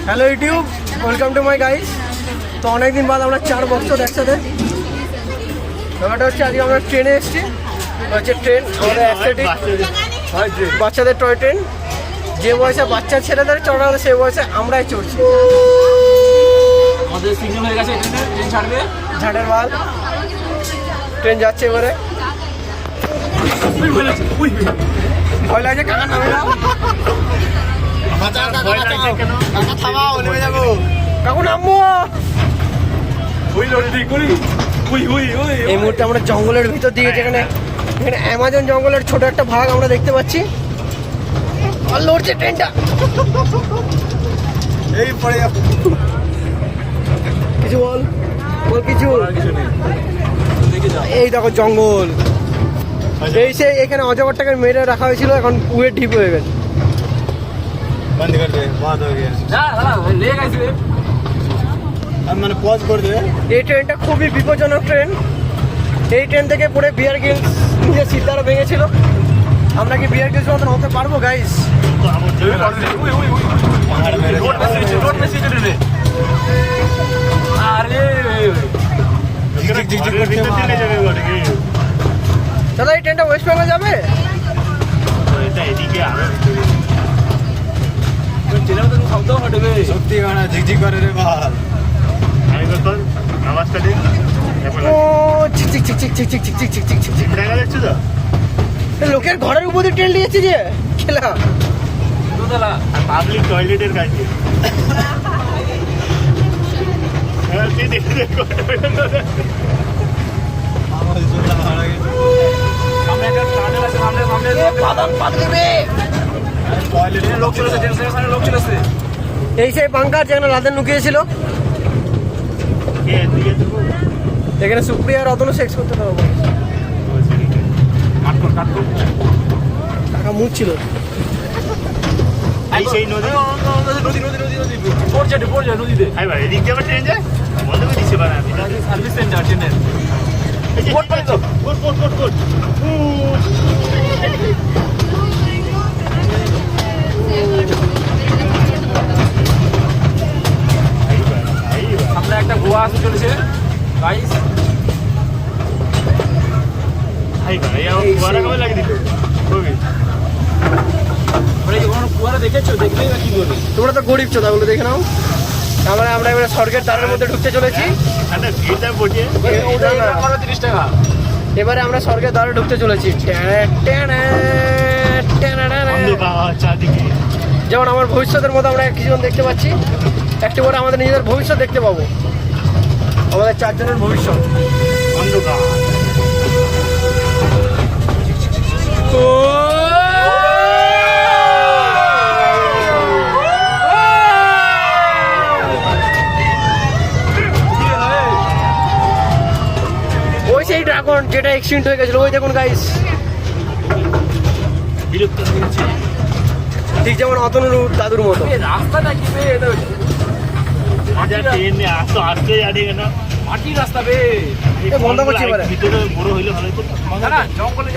Hello YouTube, welcome to my guys. তো অনেকদিন বাদ আমরা 4 বছর একসাথে। ব্যাপারটা হচ্ছে আজকে আমরা ট্রেনে এসেছি। হচ্ছে ট্রেন আমাদের অ্যাস্থেটিক বাচ্চাদের টয় ট্রেন। যে বয়সে বাচ্চা ছেলেদের চড়া হলে সেই বয়সে আমরাই চড়ছি। আমাদের সিগন্যাল হয়ে গেছে, ট্রেন ছাড়বে। ঝাড়ের বাল ট্রেন যাচ্ছে এবারে। ভয় লাগছে, কাকা নামে যাও। কাকু নামবো। এই মুহূর্তে আমরা জঙ্গলের ভিতর দিয়ে, যেখানে এখানে অ্যামাজন জঙ্গলের ছোট একটা ভাগ আমরা দেখতে পাচ্ছি। আর লড়ছে ট্রেনটা। এই পড়ে কিছু বল বল, কিছু। এই দেখো জঙ্গল। এই সে এখানে অজগরটাকে মেরে রাখা হয়েছিল, এখন পুয়ে ঢিপ হয়ে গেছে। बंद कर दे, बात हो गया। ले गए अब मैंने पॉज कर दे। এই ট্রেনটা খুবই বিপজ্জনক ট্রেন। এই ট্রেন থেকে পড়ে বিয়ার গিলস নিজের সিদ্ধারা ভেঙেছিল। আমরা কি বিয়ার গিলস মতন হতে পারবো গাইস? দাদা এই ট্রেনটা ওয়েস্ট বেঙ্গল যাবে? সত্যি গানা ঝিকঝিক করে রে বাল। আওয়াজটা দিন। ও চিক চিক চিক চিক চিক চিক চিক চিক চিক চিক চিক চিক। দেখা যাচ্ছে তো? লোকের ঘরের উপর দিয়ে ট্রেন নিয়েছে যে খেলা। পাবলিক টয়লেটের কাছে। হ্যাঁ, তুই দেখে দেখো। আমার জন্য মারা গেছে। সামনে একটা টানেল আছে, সামনে বাদাম পাতলিবে। টয়লেটে লোক চলেছে, ট্রেনের সামনে লোক চলেছে। এই সেই বাংকার যেখানে লাদেন লুকিয়েছিল। কে দিকে দেবো? এখানে সুপ্রিয়া আর অতনু সেক্স করতে পারবো। টাকা মুখ ছিল। এই সেই নদী। পড়ছে নদীতে। আই ভাই, এদিক দিয়ে আবার ট্রেন যায়? বন্ধ করে দিচ্ছে বানা। সার্ভিস সেন্টার ট্রেনের। কোট পালি তো। কোট। সামনে একটা গোয়া আসতে চলেছে গাইস। আই ভাই, কুয়ারা কবে লাগিয়ে দিল? কবি। ওরা যখন কুয়ারা দেখেছো, দেখলেই বা কি করবে? তোমরা তো গরিব চোদা, ওগুলো দেখে নাও। আমরা এবারে স্বর্গের দ্বারের মধ্যে ঢুকতে চলেছি। আরে ভিড়টা বসে। ওটা 30 টাকা। এবারে আমরা স্বর্গের দ্বারে ঢুকতে চলেছি। অন্ধকার চারদিকে। যেমন আমার ভবিষ্যতের মতো আমরা কিছুজন দেখতে পাচ্ছি। একটু পরে আমাদের নিজেদের ভবিষ্যৎ দেখতে পাবো। আমাদের 4 জনের ভবিষ্যৎ। অন্ধকার। ওই সেই ড্রাগন যেটা এক্সিডেন্ট হয়ে গেছিল, ওই দেখুন গাইস। বিরক্ত হয়ে গেছে। ঠিক যেমন অতনুর দাদুর মতো। রাস্তাটা কি বে? এটা মজা ট্রেনে আসতে যাবে না। মাটির রাস্তা বে। বন্ধ করছি এবারে। ভিতরে বড় হইলে ভালো হতো। না জঙ্গলে